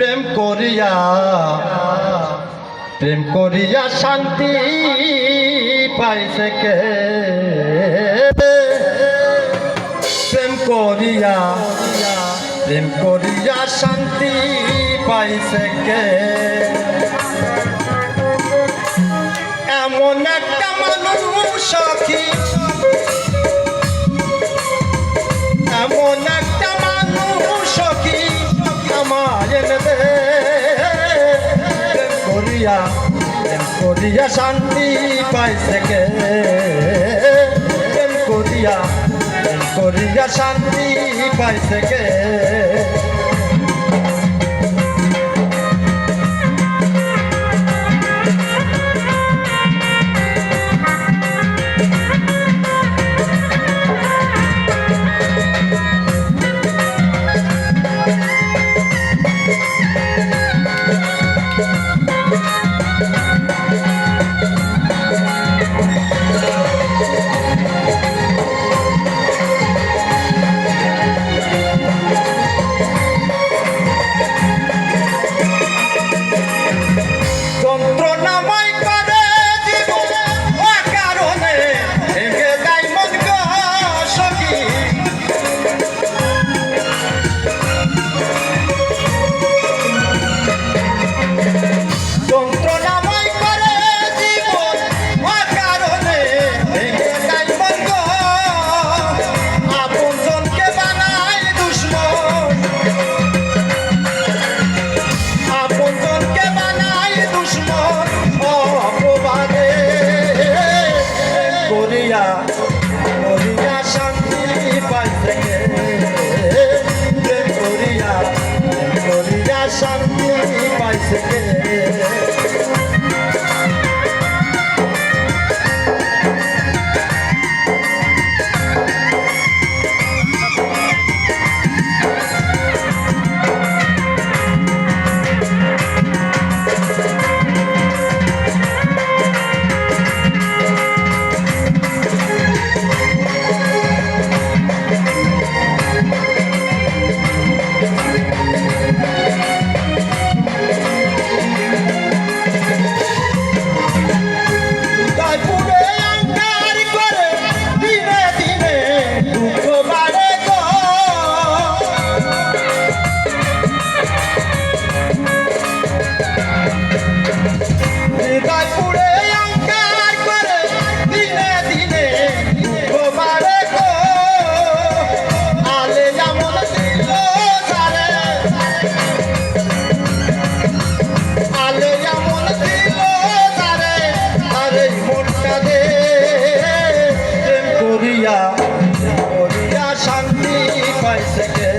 প্রেম করিয়া শান্তি পাইছে কে প্রেম করিয়া শান্তি পাইছে কে এমন একটা মানুষ সখী এমন একটা মানুষ সখী আমার এনে দে প্রেম করিয়া শান্তি পাইছে কে প্রেম করিয়া শান্তি পাইছে কে করিয়া শান্তি পাইছে কে প্রেম করিয়া শান্তি পাইছে কে শান্তি পাইছে কে